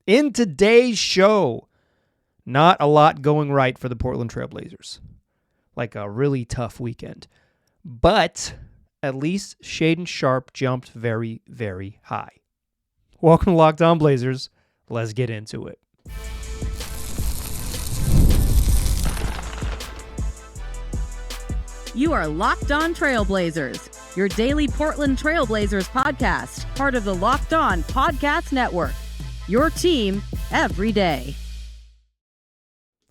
In today's show, not a lot going right for the Portland Trail Blazers. Like a really tough weekend. But at least Shaedon Sharpe jumped very, very high. Welcome to Locked On Blazers. Let's get into it. You are Locked On Trailblazers, your daily Portland Trailblazers podcast, part of the Locked On Podcast Network. Your team every day.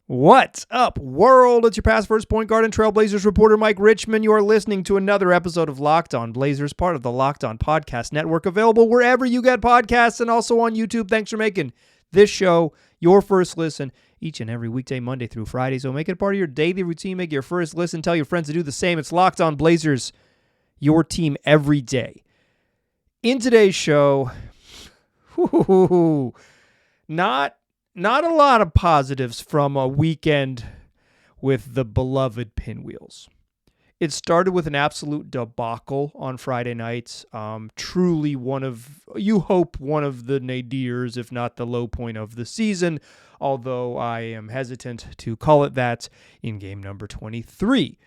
What's up, world? It's your past first point guard and Trailblazers reporter, Mike Richmond. You are listening to another episode of Locked On Blazers, part of the Locked On Podcast Network, available wherever you get podcasts and also on YouTube. Thanks for making this show your first listen each and every weekday, Monday through Friday. So make it part of your daily routine. Make it your first listen. Tell your friends to do the same. It's Locked On Blazers, your team every day. In today's show, not a lot of positives from a weekend with the beloved Pinwheels. It started with an absolute debacle on Friday nights. Truly one of the nadirs, if not the low point of the season, although I am hesitant to call it that in game number 23.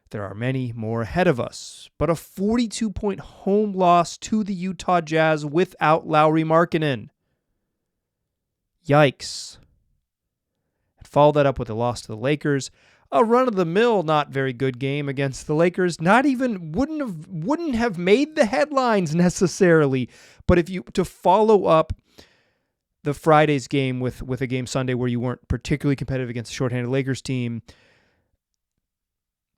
There are many more ahead of us. But a 42-point home loss to the Utah Jazz without Lauri Markkanen. Yikes. And follow that up with a loss to the Lakers. A run-of-the-mill, not very good game against the Lakers. Wouldn't have made the headlines necessarily. But to follow up the Friday's game with a game Sunday where you weren't particularly competitive against the shorthanded Lakers team,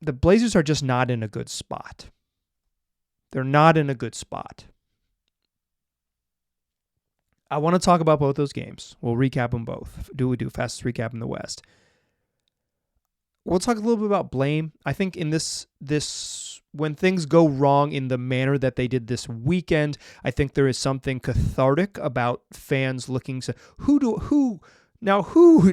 the Blazers are just not in a good spot. They're not in a good spot. I want to talk about both those games. We'll recap them both. Fastest recap in the West. We'll talk a little bit about blame. I think in this when things go wrong in the manner that they did this weekend, I think there is something cathartic about fans looking to who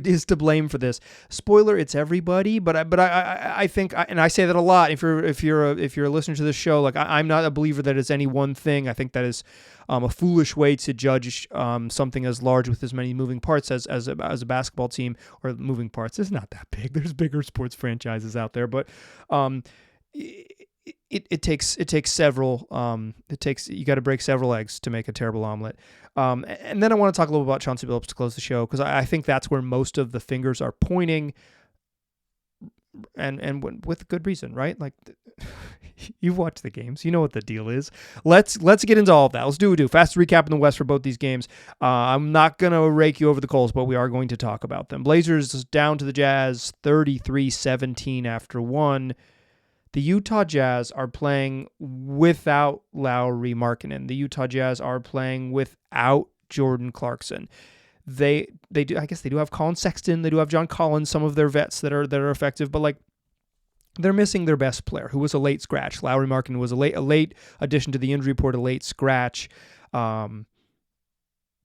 is to blame for this? Spoiler: it's everybody. But I think, and I say that a lot. If you're a listener to this show, like I'm not a believer that it's any one thing. I think that is a foolish way to judge something as large with as many moving parts as a basketball team. Or moving parts is not that big. There's bigger sports franchises out there, but it takes several. You got to break several eggs to make a terrible omelet. And then I want to talk a little about Chauncey Billups to close the show, because I think that's where most of the fingers are pointing, and with good reason, right? Like, you've watched the games, you know what the deal is. Let's get into all of that. Let's do fast recap in the West for both these games. I'm not gonna rake you over the coals, but we are going to talk about them. Blazers down to the Jazz 33-17 after one. The Utah Jazz are playing without Lauri Markkanen. The Utah Jazz are playing without Jordan Clarkson. They do. I guess they do have Colin Sexton. They do have John Collins. Some of their vets that are effective, but like they're missing their best player, who was a late scratch. Lauri Markkanen was a late addition to the injury report, a late scratch. More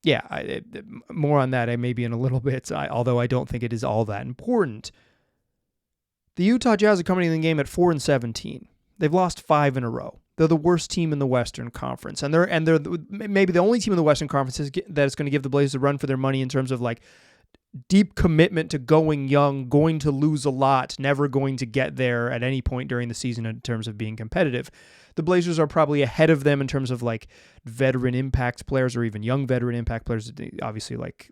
on that maybe in a little bit. Although I don't think it is all that important. The Utah Jazz are coming in the game at 4-17. They've lost 5 in a row. They're the worst team in the Western Conference, and they're maybe the only team in the Western Conference that is going to give the Blazers a run for their money in terms of like deep commitment to going young, going to lose a lot, never going to get there at any point during the season in terms of being competitive. The Blazers are probably ahead of them in terms of like veteran impact players or even young veteran impact players. Obviously, like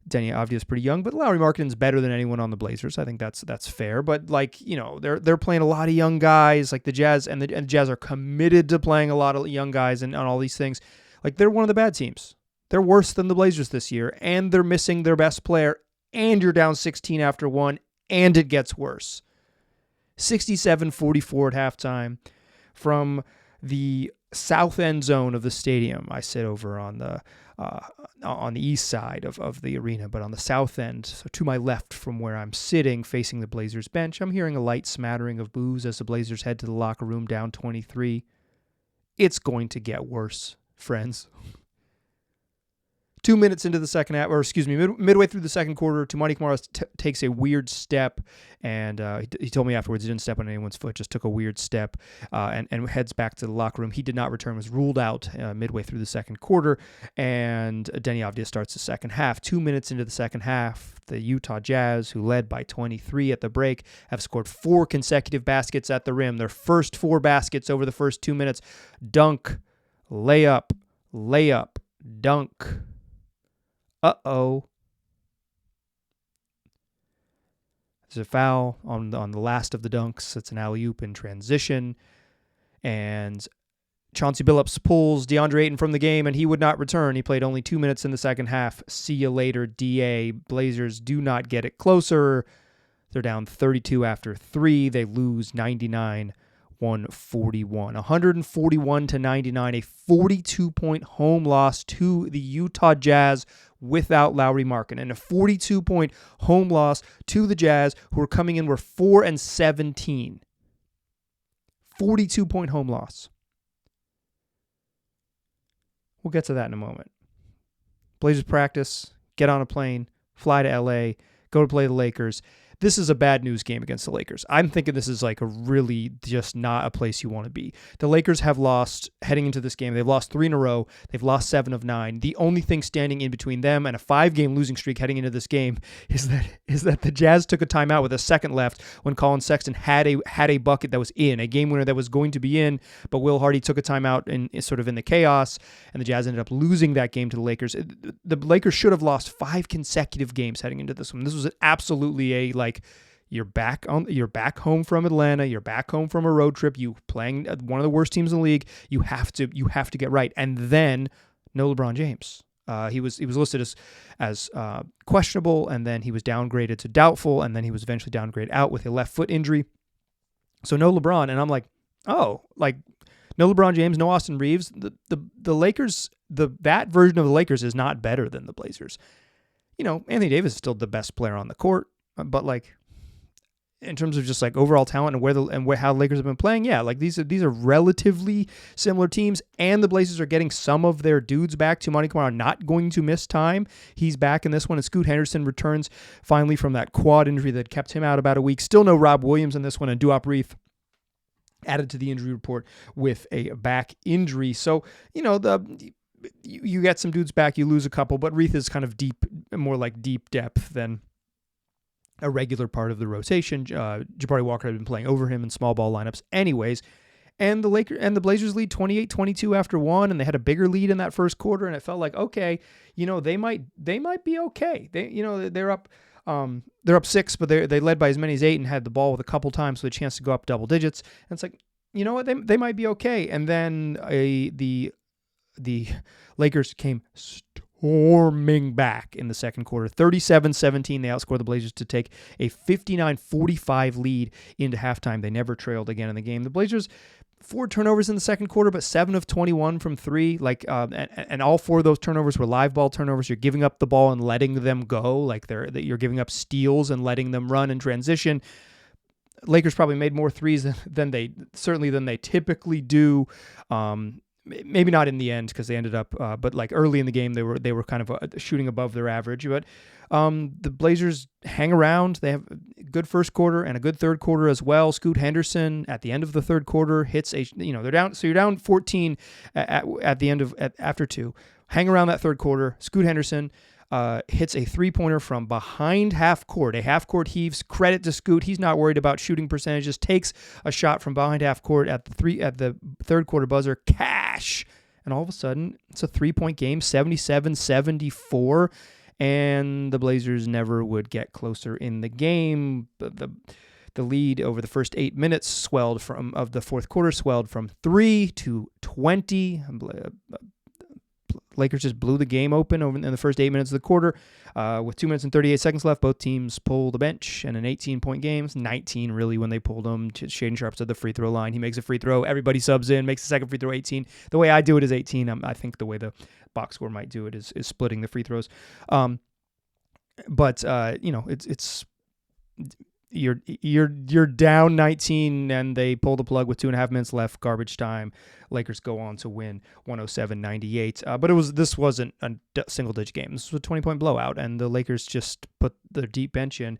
Denny Avdija is pretty young, but Lauri Markkanen's better than anyone on the Blazers. I think that's fair. But like, you know, they're playing a lot of young guys. Like the Jazz and the Jazz are committed to playing a lot of young guys and all these things. Like they're one of the bad teams. They're worse than the Blazers this year, and they're missing their best player. And you're down 16 after one, and it gets worse. 67-44 at halftime from the south end zone of the stadium. I sit over on the east side of the arena, but on the south end, so to my left from where I'm sitting, facing the Blazers bench, I'm hearing a light smattering of boos as the Blazers head to the locker room down 23. It's going to get worse, friends. 2 minutes into the second half, or excuse me, midway through the second quarter, Tumani Kamara takes a weird step, and he told me afterwards he didn't step on anyone's foot, just took a weird step, and heads back to the locker room. He did not return, was ruled out midway through the second quarter, and Deni Avdija starts the second half. 2 minutes into the second half, the Utah Jazz, who led by 23 at the break, have scored 4 consecutive baskets at the rim. Their first 4 baskets over the first 2 minutes. Dunk, layup, dunk. Uh-oh. There's a foul on the last of the dunks. It's an alley-oop in transition. And Chauncey Billups pulls DeAndre Ayton from the game, and he would not return. He played only 2 minutes in the second half. See you later, DA. Blazers do not get it closer. They're down 32 after 3. They lose 99-141. 141-99, a 42-point home loss to the Utah Jazz without Lauri Markkanen. A 42-point home loss to the Jazz, who are coming in, were 4-17. 42-point home loss. We'll get to that in a moment. Blazers practice, get on a plane, fly to LA, go to play the Lakers. This is a bad news game against the Lakers. I'm thinking this is like a really just not a place you want to be. The Lakers have lost heading into this game. They've lost 3 in a row. They've lost 7 of 9. The only thing standing in between them and a 5-game losing streak heading into this game is that the Jazz took a timeout with a second left when Colin Sexton had a bucket that was in, a game winner that was going to be in, but Will Hardy took a timeout in the chaos, and the Jazz ended up losing that game to the Lakers. The Lakers should have lost 5 consecutive games heading into this one. This was absolutely you're back home from Atlanta. You're back home from a road trip. You playing one of the worst teams in the league. You have to get right. And then no LeBron James. He was listed as questionable, and then he was downgraded to doubtful, and then he was eventually downgraded out with a left foot injury. So no LeBron, and I'm like, no LeBron James, no Austin Reeves. The Lakers, that version of the Lakers is not better than the Blazers. Anthony Davis is still the best player on the court, but in terms of just overall talent and how the Lakers have been playing, these are relatively similar teams, and the Blazers are getting some of their dudes back. Tumani Kamara not going to miss time. He's back in this one, and Scoot Henderson returns finally from that quad injury that kept him out about a week. Still no Rob Williams in this one, and Duop Reith added to the injury report with a back injury. So, you get some dudes back, you lose a couple, but Reith is kind of more like deep depth than a regular part of the rotation. Jabari Walker had been playing over him in small ball lineups anyways. And the Blazers lead 28-22 after 1, and they had a bigger lead in that first quarter, and it felt like, okay, they might be okay. They're up 6, but they led by as many as 8 and had the ball with a couple times with a chance to go up double digits. And it's like, you know what, they might be okay. And then the Lakers came storming back in the second quarter. 37-17, they outscored the Blazers to take a 59-45 lead into halftime. They never trailed again in the game. The Blazers, 4 turnovers in the second quarter, but 7 of 21 from 3. And all 4 of those turnovers were live ball turnovers. You're giving up the ball and letting them go. You're giving up steals and letting them run in transition. Lakers probably made more threes than they typically do. Maybe not in the end because they ended up, but early in the game they were kind of shooting above their average. But the Blazers hang around. They have a good first quarter and a good third quarter as well. Scoot Henderson at the end of the third quarter hits they're down. So you're down 14 at the end of after 2. Hang around that third quarter. Scoot Henderson hits a 3-pointer from behind half court. A half court heaves. Credit to Scoot. He's not worried about shooting percentages. Takes a shot from behind half court at the third quarter buzzer. Cash. And all of a sudden, it's a 3-point game, 77-74, and the Blazers never would get closer in the game. The lead over the first 8 minutes of the fourth quarter swelled from 3 to 20. Lakers just blew the game open in the first 8 minutes of the quarter. With 2 minutes and 38 seconds left, both teams pulled the bench and an 18-point game. It's 19, really, when they pulled them. Shaedon Sharp's at the free throw line. He makes a free throw. Everybody subs in, makes the second free throw 18. The way I do it is 18. I think the way the box score might do it is splitting the free throws. It's you're down 19 and they pull the plug with 2.5 minutes left, garbage time. Lakers go on to win 107-98. But this wasn't a single digit game. This was a 20-point blowout, and the Lakers just put their deep bench in.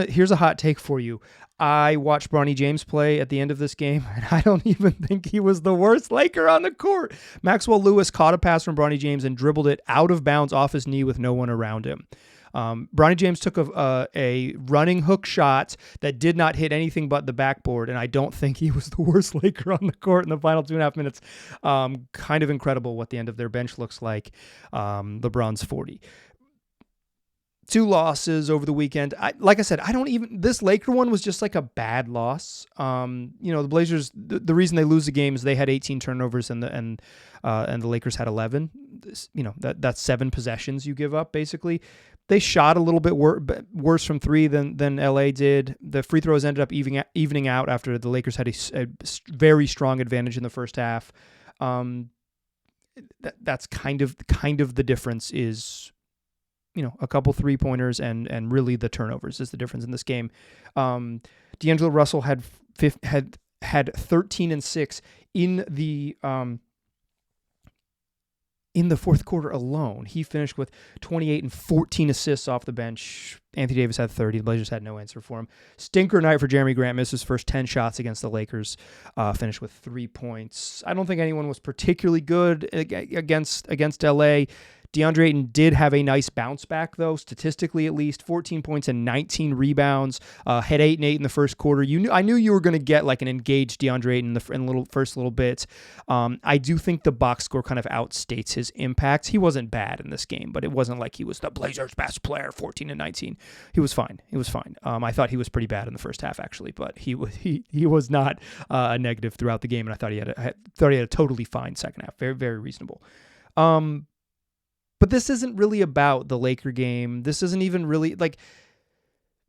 Here's a hot take for you. I watched Bronny James play at the end of this game, and I don't even think he was the worst Laker on the court. Maxwell Lewis caught a pass from Bronny James and dribbled it out of bounds off his knee with no one around him. Bronny James took a running hook shot that did not hit anything but the backboard, and I don't think he was the worst Laker on the court in the final 2.5 minutes. Kind of incredible what the end of their bench looks like. LeBron's 40. 2 losses over the weekend. Like I said, this Laker one was just like a bad loss. The Blazers, the reason they lose the game is they had 18 turnovers and the Lakers had 11. That's 7 possessions you give up basically. They shot a little bit worse from 3 than LA did. The free throws ended up evening out after the Lakers had a very strong advantage in the first half. That's kind of the difference is, a couple 3-pointers and really the turnovers is the difference in this game. D'Angelo Russell had 13 and 6 in the fourth quarter alone. He finished with 28 and 14 assists off the bench. Anthony Davis had 30. The Blazers had no answer for him. Stinker night for Jeremy Grant. Missed his first 10 shots against the Lakers. Finished with 3 points. I don't think anyone was particularly good against LA. DeAndre Ayton did have a nice bounce back, though, statistically at least. 14 points and 19 rebounds. Had 8 and 8 in the first quarter. I knew you were going to get like an engaged DeAndre Ayton in the first little bits. I do think the box score kind of outstates his impact. He wasn't bad in this game, but it wasn't like he was the Blazers' best player, 14 and 19. He was fine. I thought he was pretty bad in the first half, actually, but he was not a negative throughout the game, and I thought he had a totally fine second half. Very, very reasonable. But this isn't really about the Laker game. This isn't even really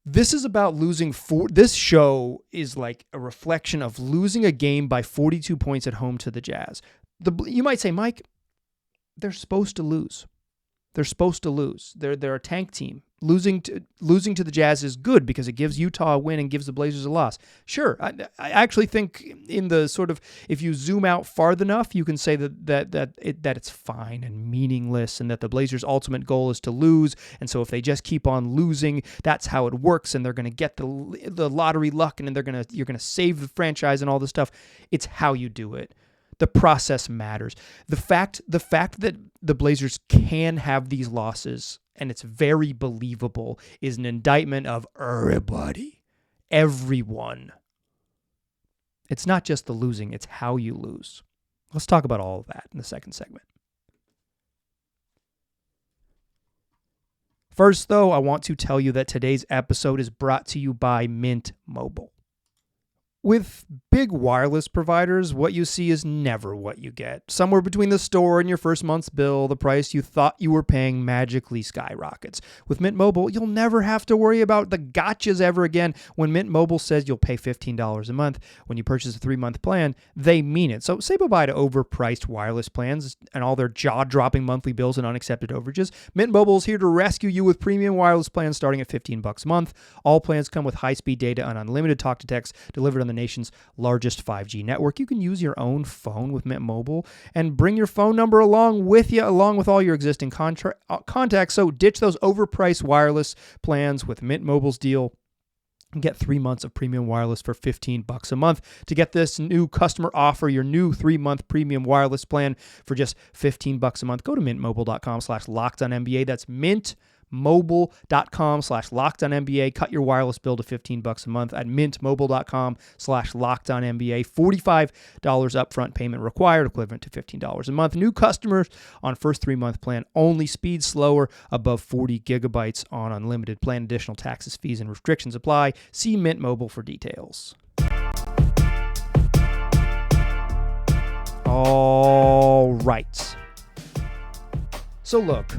this is about losing this show is like a reflection of losing a game by 42 points at home to the Jazz. You might say, Mike, they're supposed to lose. They're a tank team. Losing to the Jazz is good because it gives Utah a win and gives the Blazers a loss. Sure, I actually think in the sort of, if you zoom out far enough, you can say that it's fine and meaningless, and that the Blazers' ultimate goal is to lose. And so if they just keep on losing, that's how it works, and they're going to get the lottery luck, and you're going to save the franchise and all this stuff. It's how you do it. The process matters. The fact that the Blazers can have these losses, and it's very believable, is an indictment of everyone. It's not just the losing, it's how you lose. Let's talk about all of that in the second segment. First, though, I want to tell you that today's episode is brought to you by Mint Mobile. With big wireless providers, what you see is never what you get. Somewhere between the store and your first month's bill, the price you thought you were paying magically skyrockets. With Mint Mobile, you'll never have to worry about the gotchas ever again. When Mint Mobile says you'll pay $15 a month when you purchase a 3-month plan, they mean it. So say bye-bye to overpriced wireless plans and all their jaw-dropping monthly bills and unaccepted overages. Mint Mobile is here to rescue you with premium wireless plans starting at $15 a month. All plans come with high-speed data and unlimited talk-to-text delivered on the nation's largest 5G network. You can use your own phone with Mint Mobile and bring your phone number along with you, along with all your existing contacts. So ditch those overpriced wireless plans with Mint Mobile's deal. Get 3 months of premium wireless for $15 a month. To get this new customer offer, your new 3-month premium wireless plan for just $15 a month, go to mintmobile.com/LockedOnNBA. That's mintmobile.com/LockedOnNBA. Cut your wireless bill to $15 a month at mintmobile.com/LockedOnNBA. $45 upfront payment required, equivalent to $15 a month. New customers on first 3-month plan only. Speed slower above 40 gigabytes on unlimited plan. Additional taxes, fees, and restrictions apply. See Mint Mobile for details. All right. So look,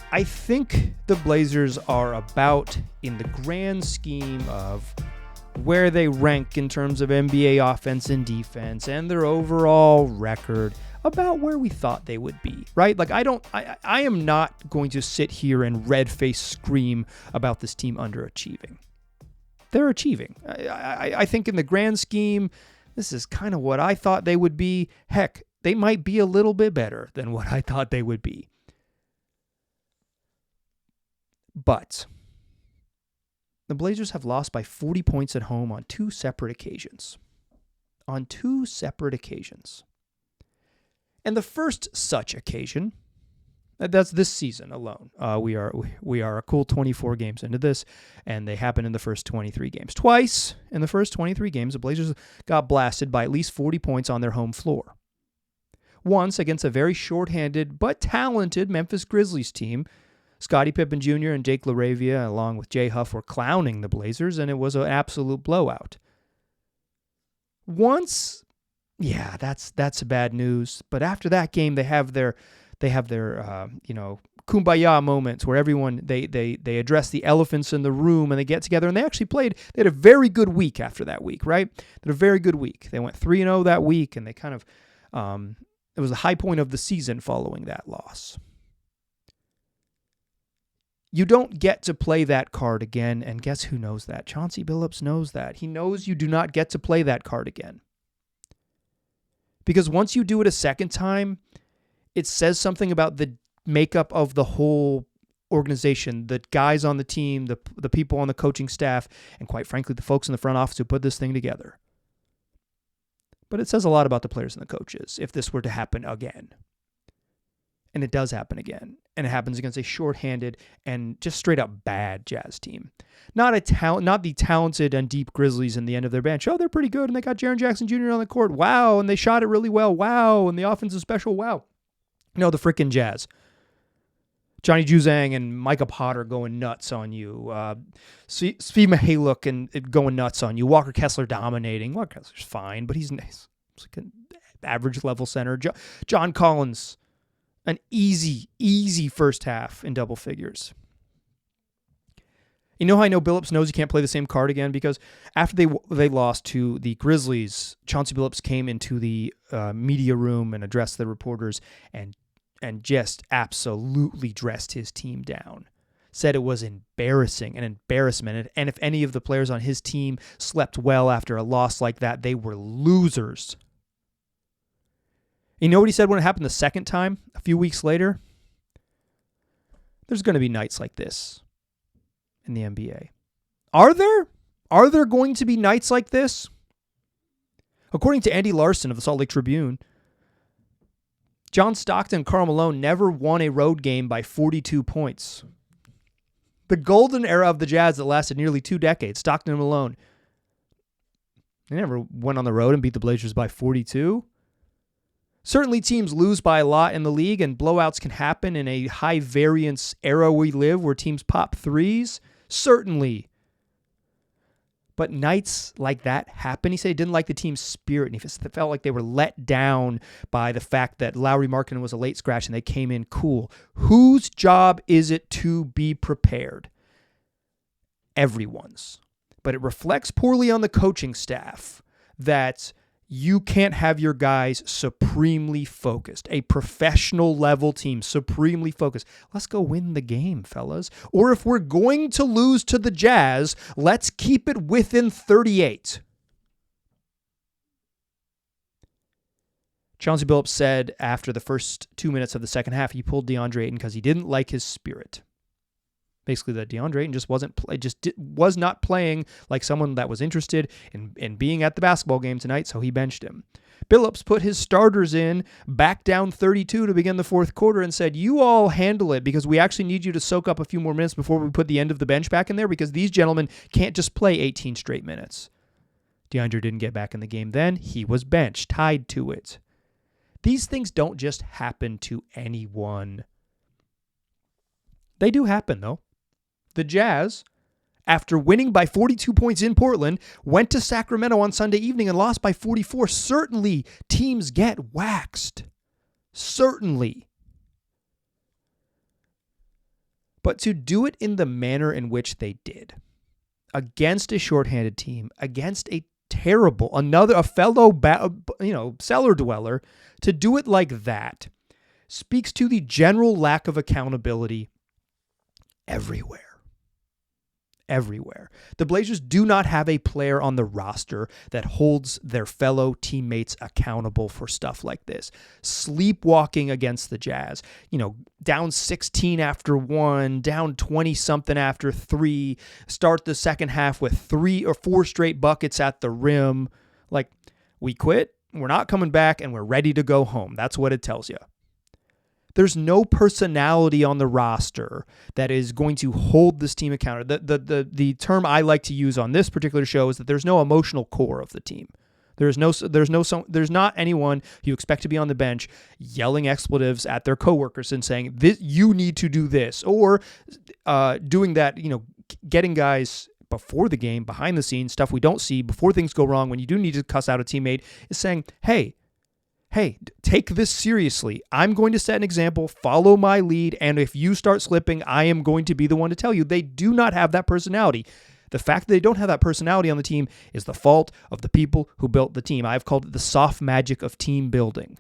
I think the Blazers are about, in the grand scheme of where they rank in terms of NBA offense and defense and their overall record, about where we thought they would be, right? Like I am not going to sit here and red-face scream about this team underachieving. They're achieving. I think in the grand scheme, this is kind of what I thought they would be. Heck, they might be a little bit better than what I thought they would be. But the Blazers have lost by 40 points at home on two separate occasions. And the first such occasion, that's this season alone. We are a cool 24 games into this, and they happen in the first 23 games. Twice in the first 23 games, the Blazers got blasted by at least 40 points on their home floor. Once against a very shorthanded but talented Memphis Grizzlies team. Scottie Pippen Jr. and Jake LaRavia, along with Jay Huff, were clowning the Blazers, and it was an absolute blowout. Once, yeah, that's bad news. But after that game, they have their kumbaya moments where everyone they address the elephants in the room and they get together, and they actually played. They had a very good week after that week, right? They had a very good week. They went 3-0 that week, and they kind of it was the high point of the season following that loss. You don't get to play that card again, and guess who knows that? Chauncey Billups knows that. He knows you do not get to play that card again. Because once you do it a second time, it says something about the makeup of the whole organization, the guys on the team, the people on the coaching staff, and quite frankly, the folks in the front office who put this thing together. But it says a lot about the players and the coaches if this were to happen again. And it does happen again. And it happens against a shorthanded and just straight up bad Jazz team. Not the talented and deep Grizzlies in the end of their bench. Oh, they're pretty good, and they got Jaren Jackson Jr. on the court. Wow, and they shot it really well. Wow, and the offense is special. Wow. No, the freaking Jazz. Johnny Juzang and Micah Potter going nuts on you. Svi Mykhailiuk and going nuts on you. Walker Kessler dominating. Walker Kessler's fine, but he's nice. He's like an average level center. John Collins, an easy first half in double figures. You know how I know Billups knows he can't play the same card again? Because after they lost to the Grizzlies, Chauncey Billups came into the media room and addressed the reporters and just absolutely dressed his team down. Said it was an embarrassment. And if any of the players on his team slept well after a loss like that, they were losers. You know what he said when it happened the second time, a few weeks later? There's going to be nights like this in the NBA. Are there? Are there going to be nights like this? According to Andy Larson of the Salt Lake Tribune, John Stockton and Karl Malone never won a road game by 42 points. The golden era of the Jazz that lasted nearly 2 decades, Stockton and Malone, they never went on the road and beat the Blazers by 42. Certainly teams lose by a lot in the league, and blowouts can happen in a high-variance era we live where teams pop threes. Certainly. But nights like that happen. He said he didn't like the team's spirit, and he felt like they were let down by the fact that Lauri Markkanen was a late scratch and they came in cool. Whose job is it to be prepared? Everyone's. But it reflects poorly on the coaching staff that you can't have your guys supremely focused. A professional level team, supremely focused. Let's go win the game, fellas. Or if we're going to lose to the Jazz, let's keep it within 38. Chauncey Billups said after the first 2 minutes of the second half, he pulled DeAndre Ayton because he didn't like his spirit. Basically, that DeAndre Ayton was not playing like someone that was interested in being at the basketball game tonight, so he benched him. Billups put his starters in, back down 32 to begin the fourth quarter, and said, you all handle it because we actually need you to soak up a few more minutes before we put the end of the bench back in there because these gentlemen can't just play 18 straight minutes. DeAndre didn't get back in the game then. He was benched, tied to it. These things don't just happen to anyone. They do happen, though. The Jazz, after winning by 42 points in Portland, went to Sacramento on Sunday evening and lost by 44. Certainly, teams get waxed. Certainly. But to do it in the manner in which they did, against a shorthanded team, against a terrible. A fellow cellar dweller to do it like that speaks to the general lack of accountability everywhere. Everywhere. The Blazers do not have a player on the roster that holds their fellow teammates accountable for stuff like this. Sleepwalking against the Jazz, down 16 after 1, down 20-something after 3, start the second half with 3 or 4 straight buckets at the rim. Like, we quit, we're not coming back, and we're ready to go home. That's what it tells you. There's no personality on the roster that is going to hold this team accountable. The term I like to use on this particular show is that there's no emotional core of the team. There's not anyone you expect to be on the bench yelling expletives at their coworkers and saying, you need to do this, or doing that, getting guys before the game, behind the scenes, stuff we don't see, before things go wrong, when you do need to cuss out a teammate, is saying, hey, take this seriously. I'm going to set an example, follow my lead, and if you start slipping, I am going to be the one to tell you. They do not have that personality. The fact that they don't have that personality on the team is the fault of the people who built the team. I've called it the soft magic of team building.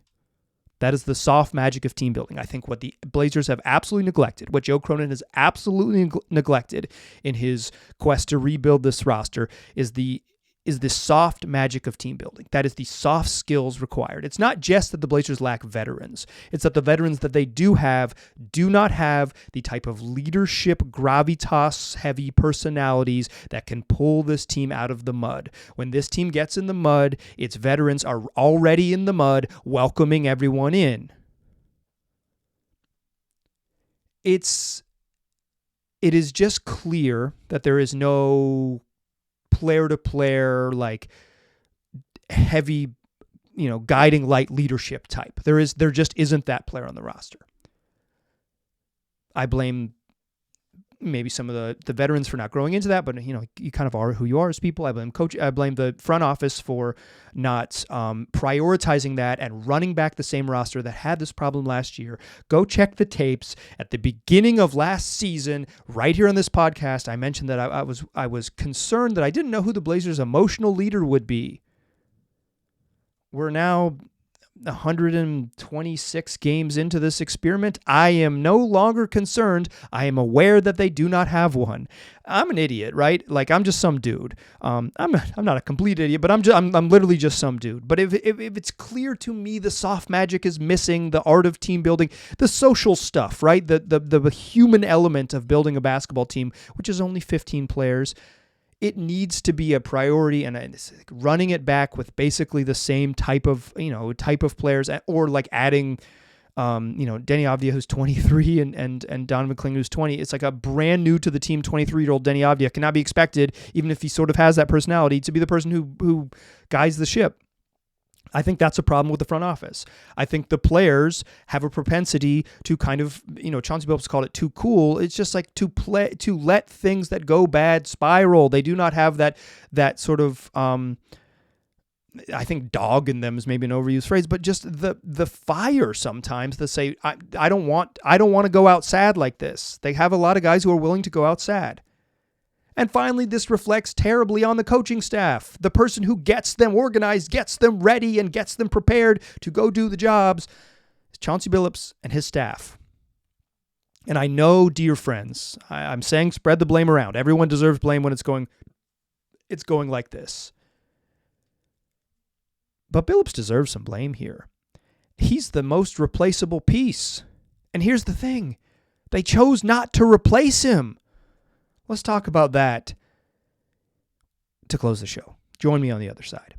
That is the soft magic of team building. I think what the Blazers have absolutely neglected, what Joe Cronin has absolutely neglected in his quest to rebuild this roster, is the soft magic of team building. That is the soft skills required. It's not just that the Blazers lack veterans. It's that the veterans that they do not have the type of leadership, gravitas-heavy personalities that can pull this team out of the mud. When this team gets in the mud, its veterans are already in the mud, welcoming everyone in. It is just clear that there is no player-to-player, like, heavy, guiding light leadership type. There just isn't that player on the roster. I blame maybe some of the veterans for not growing into that, but you kind of are who you are as people. I blame the front office for not prioritizing that and running back the same roster that had this problem last year. Go check the tapes at the beginning of last season. Right here on this podcast, I mentioned that I was concerned that I didn't know who the Blazers' emotional leader would be. We're now 126 games into this experiment. I am no longer concerned. I am aware that they do not have one. I'm an idiot, right? Like, I'm just some dude. I'm not a complete idiot, but I'm literally just some dude. But if it's clear to me the soft magic is missing, the art of team building, the social stuff, right? The human element of building a basketball team, which is only 15 players. It needs to be a priority, and it's running it back with basically the same type of players, or like adding, Denny Avdia, who's 23, and Donovan Kling, who's 20. It's like a brand new to the team 23-year-old Denny Avdia cannot be expected, even if he sort of has that personality, to be the person who guides the ship. I think that's a problem with the front office. I think the players have a propensity to kind of, Chauncey Billups called it too cool. It's just like to let things that go bad spiral. They do not have that sort of, I think dog in them is maybe an overused phrase, but just the fire sometimes to say, I don't want to go out sad like this. They have a lot of guys who are willing to go out sad. And finally, this reflects terribly on the coaching staff. The person who gets them organized, gets them ready, and gets them prepared to go do the jobs is Chauncey Billups and his staff. And I know, dear friends, I'm saying spread the blame around. Everyone deserves blame when it's going like this. But Billups deserves some blame here. He's the most replaceable piece. And here's the thing. They chose not to replace him. Let's talk about that to close the show. Join me on the other side.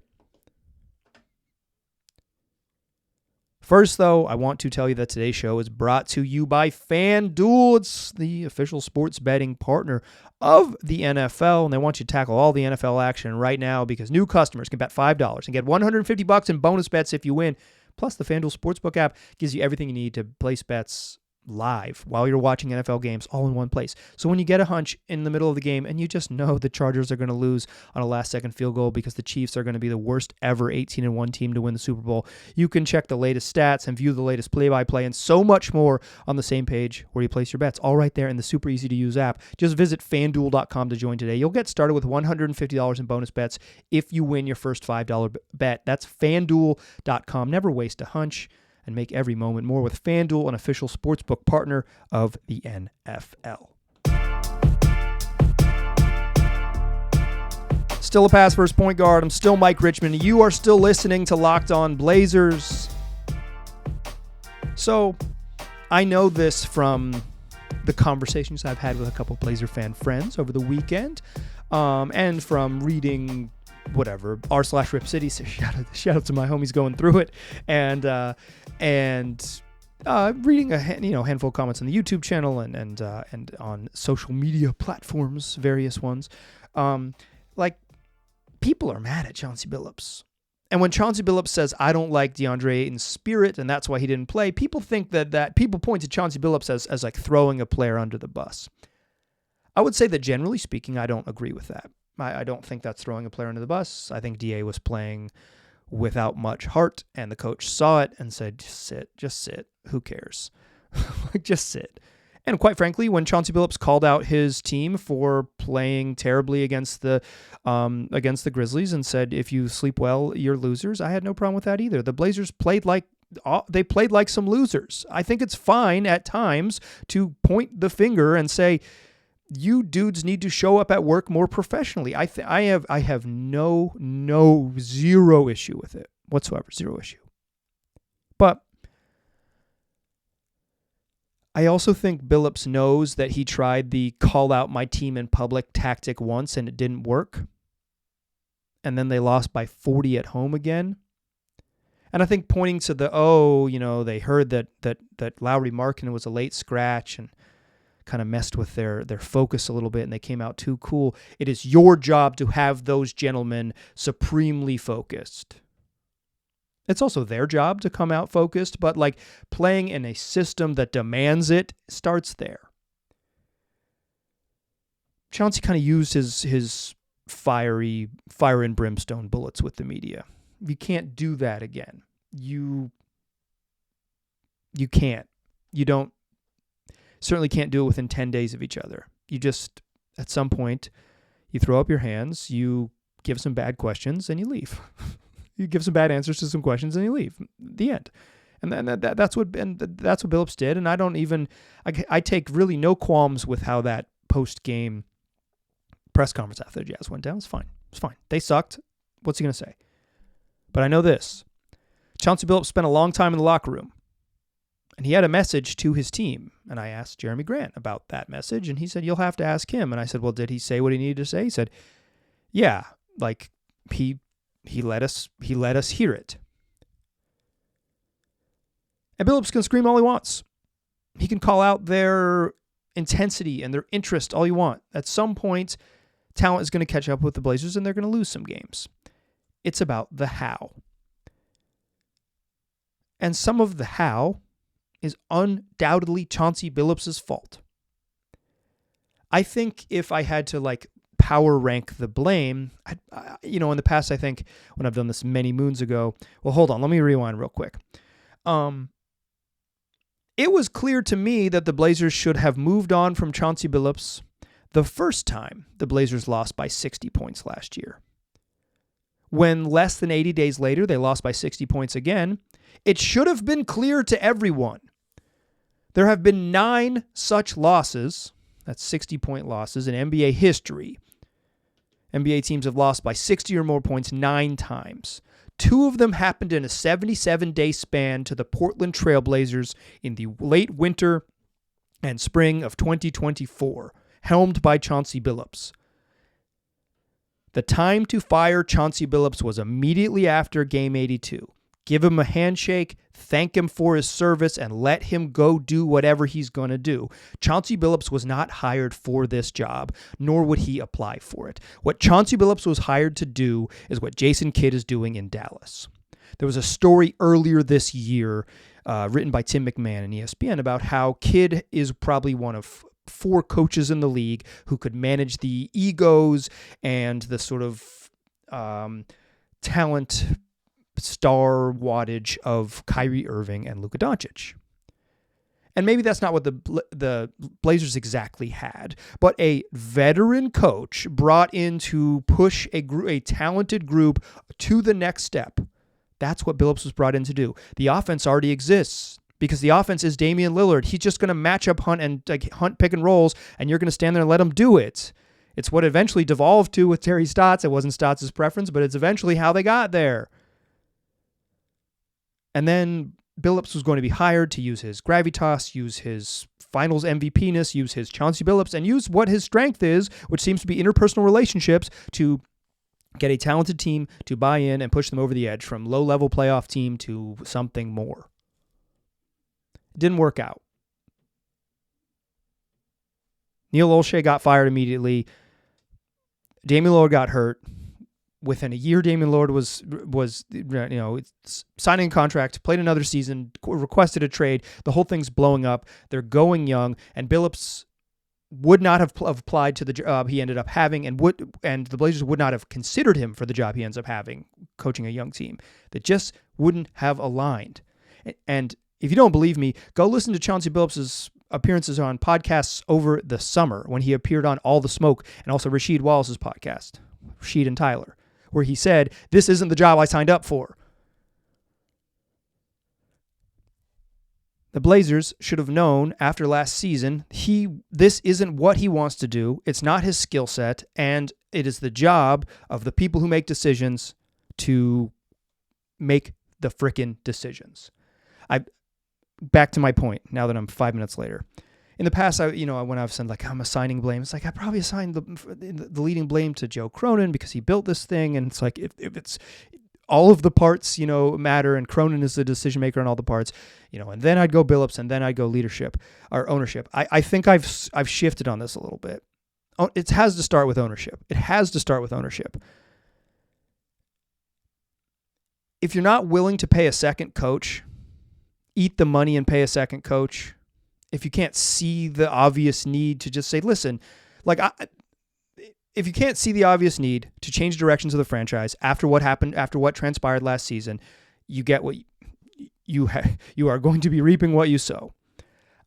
First, though, I want to tell you that today's show is brought to you by FanDuel. It's the official sports betting partner of the NFL, and they want you to tackle all the NFL action right now because new customers can bet $5 and get $150 in bonus bets if you win. Plus, the FanDuel Sportsbook app gives you everything you need to place bets live while you're watching NFL games all in one place. So when you get a hunch in the middle of the game and you just know the Chargers are going to lose on a last-second field goal because the Chiefs are going to be the worst ever 18-1 team to win the Super Bowl, you can check the latest stats and view the latest play-by-play and so much more on the same page where you place your bets, all right there in the super easy-to-use app. Just visit FanDuel.com to join today. You'll get started with $150 in bonus bets if you win your first $5 bet. That's FanDuel.com. Never waste a hunch, and make every moment more with FanDuel, an official sportsbook partner of the NFL. Still a pass first point guard. I'm still Mike Richmond. You are still listening to Locked On Blazers. So I know this from the conversations I've had with a couple Blazer fan friends over the weekend, and from reading whatever r/Rip City. So shout out to my homies going through it, and reading a handful of comments on the YouTube channel and on social media platforms, various ones. People are mad at Chauncey Billups. And when Chauncey Billups says, I don't like DeAndre Ayton's spirit, and that's why he didn't play, people think that people point to Chauncey Billups as like throwing a player under the bus. I would say that generally speaking, I don't agree with that. I don't think that's throwing a player under the bus. I think DA was playing without much heart, and the coach saw it and said, just sit. Who cares? Just sit. And quite frankly, when Chauncey Billups called out his team for playing terribly against the Grizzlies and said, if you sleep well, you're losers, I had no problem with that either. The Blazers played like some losers. I think it's fine at times to point the finger and say, you dudes need to show up at work more professionally. I have zero issue with it whatsoever. Zero issue. But I also think Billups knows that he tried the call out my team in public tactic once and it didn't work. And then they lost by 40 at home again. And I think pointing to they heard that Lauri Markkanen was a late scratch and kind of messed with their focus a little bit and they came out too cool. It is your job to have those gentlemen supremely focused. It's also their job to come out focused, but like playing in a system that demands it starts there. Chauncey kind of used his fire and brimstone bullets with the media. You can't do that again. You can't. You don't. Certainly can't do it within 10 days of each other. You just, at some point, you throw up your hands, you give some bad questions, and you leave. You give some bad answers to some questions, and you leave. The end. And then that's what Billups did. And I take really no qualms with how that post-game press conference after the Jazz went down. It's fine. They sucked. What's he going to say? But I know this. Chauncey Billups spent a long time in the locker room. And he had a message to his team. And I asked Jeremy Grant about that message. And he said, you'll have to ask him. And I said, well, did he say what he needed to say? He said, yeah, like he let us hear it. And Billups can scream all he wants. He can call out their intensity and their interest all you want. At some point, talent is going to catch up with the Blazers and they're going to lose some games. It's about the how. And some of the how is undoubtedly Chauncey Billups' fault. I think if I had to power rank the blame, in the past, I think when I've done this many moons ago, well, hold on, let me rewind real quick. It was clear to me that the Blazers should have moved on from Chauncey Billups the first time the Blazers lost by 60 points last year. When less than 80 days later, they lost by 60 points again, it should have been clear to everyone. There have been 9 such losses, that's 60-point losses, in NBA history. NBA teams have lost by 60 or more points 9 times. 2 of them happened in a 77-day span to the Portland Trail Blazers in the late winter and spring of 2024, helmed by Chauncey Billups. The time to fire Chauncey Billups was immediately after Game 82. Give him a handshake, thank him for his service, and let him go do whatever he's going to do. Chauncey Billups was not hired for this job, nor would he apply for it. What Chauncey Billups was hired to do is what Jason Kidd is doing in Dallas. There was a story earlier this year written by Tim McMahon and ESPN about how Kidd is probably one of 4 coaches in the league who could manage the egos and the sort of talent star wattage of Kyrie Irving and Luka Doncic. And maybe that's not what the Blazers exactly had, but a veteran coach brought in to push a talented group to the next step. That's what Billups was brought in to do. The offense already exists because the offense is Damian Lillard. He's just going to match up hunt pick and rolls, and you're going to stand there and let him do it. It's what eventually devolved to with Terry Stotts. It wasn't Stotts' preference, but it's eventually how they got there. And then Billups was going to be hired to use his gravitas, use his finals MVP-ness, use his Chauncey Billups, and use what his strength is, which seems to be interpersonal relationships, to get a talented team to buy in and push them over the edge from low-level playoff team to something more. It didn't work out. Neil Olshey got fired immediately. Damian Lillard got hurt. Within a year, Damian Lillard was signing a contract, played another season, requested a trade. The whole thing's blowing up. They're going young, and Billups would not have applied to the job he ended up having, and the Blazers would not have considered him for the job he ends up having, coaching a young team. That just wouldn't have aligned. And if you don't believe me, go listen to Chauncey Billups' appearances on podcasts over the summer when he appeared on All the Smoke and also Rasheed Wallace's podcast, Rasheed and Tyler, where he said, "This isn't the job I signed up for." The Blazers should have known after last season this isn't what he wants to do. It's not his skill set, and it is the job of the people who make decisions to make the frickin' decisions. Back to my point now that I'm 5 minutes later. In the past, when I've said I'm assigning blame, it's like I probably assigned the leading blame to Joe Cronin because he built this thing, and it's like if it's all of the parts, matter, and Cronin is the decision maker on all the parts, and then I'd go Billups, and then I'd go leadership or ownership. I think I've shifted on this a little bit. It has to start with ownership. It has to start with ownership. If you're not willing to pay a second coach, eat the money and pay a second coach. If you can't see the obvious need to just say, listen, if you can't see the obvious need to change directions of the franchise after what happened, after what transpired last season, you get what you are going to be reaping what you sow.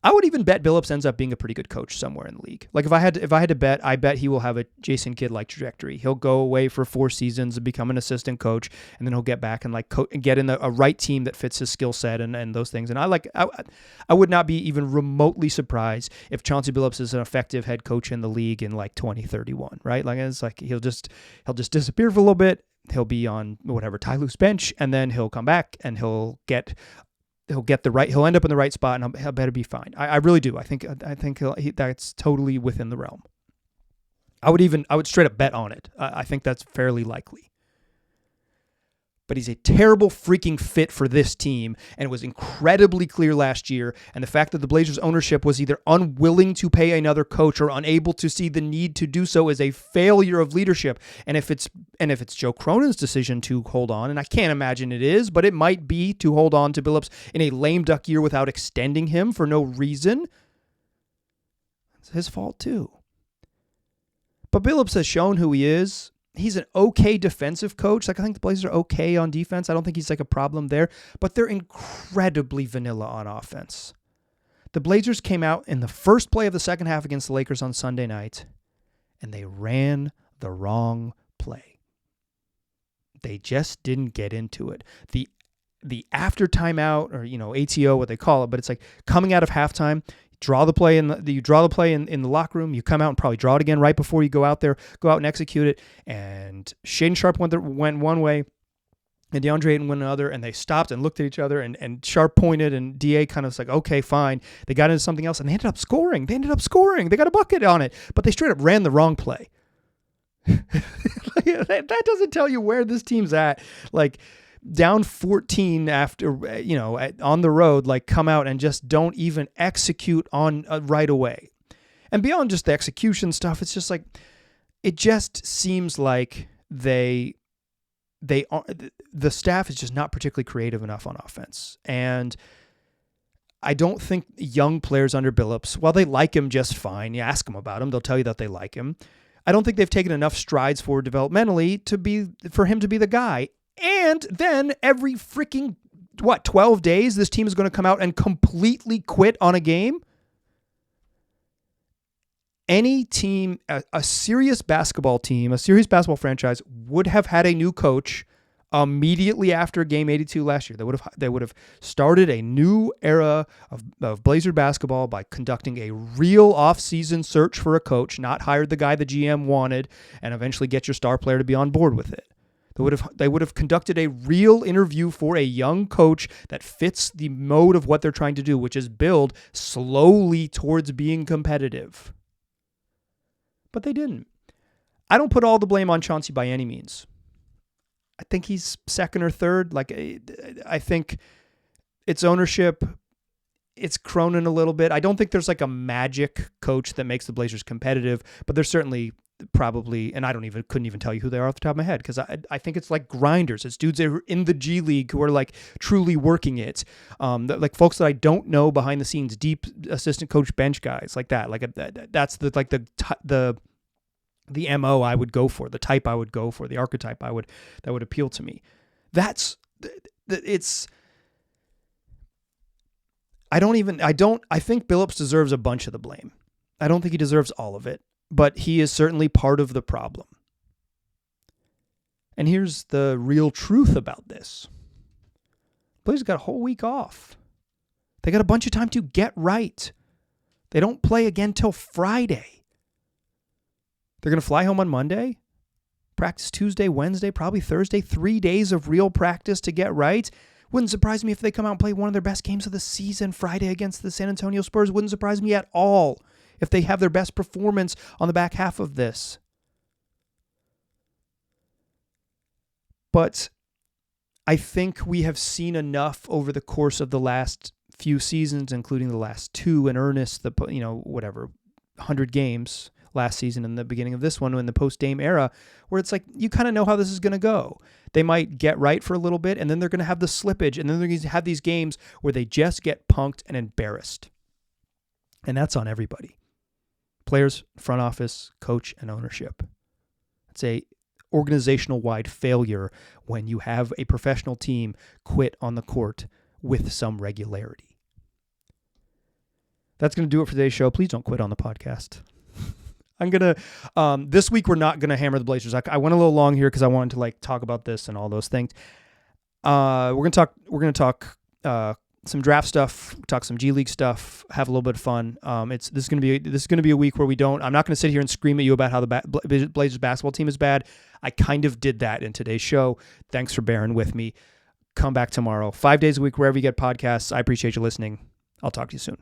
I would even bet Billups ends up being a pretty good coach somewhere in the league. Like if I had to bet, I bet he will have a Jason Kidd-like trajectory. He'll go away for 4 seasons and become an assistant coach, and then he'll get back and get in a right team that fits his skill set and those things. And I would not be even remotely surprised if Chauncey Billups is an effective head coach in the league in 2031, right? It's like he'll just disappear for a little bit. He'll be on whatever Ty Lue's bench, and then he'll come back and he'll end up in the right spot, and he'll better be fine. I really do. I think that's totally within the realm. I would straight up bet on it. I think that's fairly likely. But he's a terrible freaking fit for this team, and it was incredibly clear last year. And the fact that the Blazers ownership was either unwilling to pay another coach or unable to see the need to do so is a failure of leadership. And if it's Joe Cronin's decision to hold on, and I can't imagine it is, but it might be to hold on to Billups in a lame duck year without extending him for no reason, it's his fault too. But Billups has shown who he is. He's an okay defensive coach. I think the Blazers are okay on defense. I don't think he's a problem there, but they're incredibly vanilla on offense. The Blazers came out in the first play of the second half against the Lakers on Sunday night, and they ran the wrong play. They just didn't get into it. The after timeout, or ATO, what they call it, but it's like coming out of halftime. Draw the play in the locker room. You come out and probably draw it again right before you go out and execute it. And Shaedon Sharpe went one way, and DeAndre Ayton went another, and they stopped and looked at each other, and Sharpe pointed, and DA kind of was like, okay, fine. They got into something else, and they ended up scoring. They got a bucket on it, but they straight up ran the wrong play. That doesn't tell you where this team's at. Down 14 after, on the road, come out and just don't even execute on right away. And beyond just the execution stuff, it's just it just seems like the staff is just not particularly creative enough on offense. And I don't think young players under Billups, while they like him just fine, you ask them about him, they'll tell you that they like him. I don't think they've taken enough strides forward developmentally for him to be the guy. And then every freaking, 12 days, this team is going to come out and completely quit on a game? Any team, a serious basketball team, a serious basketball franchise would have had a new coach immediately after Game 82 last year. They would have started a new era of Blazer basketball by conducting a real off-season search for a coach, not hired the guy the GM wanted, and eventually get your star player to be on board with it. They would have conducted a real interview for a young coach that fits the mode of what they're trying to do, which is build slowly towards being competitive. But they didn't. I don't put all the blame on Chauncey by any means. I think he's second or third. I think it's ownership. It's Cronin a little bit. I don't think there's a magic coach that makes the Blazers competitive, but there's certainly probably, and couldn't even tell you who they are off the top of my head, because I think it's like grinders. It's dudes that are in the G League who are truly working it. Folks that I don't know behind the scenes, deep assistant coach bench guys like that. That's the MO I would go for, the type I would go for, the archetype that would appeal to me. I think Billups deserves a bunch of the blame. I don't think he deserves all of it, but he is certainly part of the problem. And here's the real truth about this. Blazers got a whole week off. They got a bunch of time to get right. They don't play again till Friday. They're going to fly home on Monday, practice Tuesday, Wednesday, probably Thursday, 3 days of real practice to get right. Wouldn't surprise me if they come out and play one of their best games of the season Friday against the San Antonio Spurs. Wouldn't surprise me at all if they have their best performance on the back half of this. But I think we have seen enough over the course of the last few seasons, including the last two in earnest, 100 games last season and the beginning of this one in the post-Dame era, where it's you kind of know how this is going to go. They might get right for a little bit, and then they're going to have the slippage, and then they're going to have these games where they just get punked and embarrassed. And that's on everybody. Players, front office, coach, and ownership. It's a organizational-wide failure when you have a professional team quit on the court with some regularity. That's going to do it for today's show. Please don't quit on the podcast. I'm going to, this week we're not going to hammer the Blazers. I went a little long here because I wanted to talk about this and all those things. We're going to talk some draft stuff, talk some G League stuff, have a little bit of fun. This is going to be a week where I'm not going to sit here and scream at you about how the Blazers basketball team is bad. I kind of did that in today's show. Thanks for bearing with me. Come back tomorrow, 5 days a week, wherever you get podcasts. I appreciate you listening. I'll talk to you soon.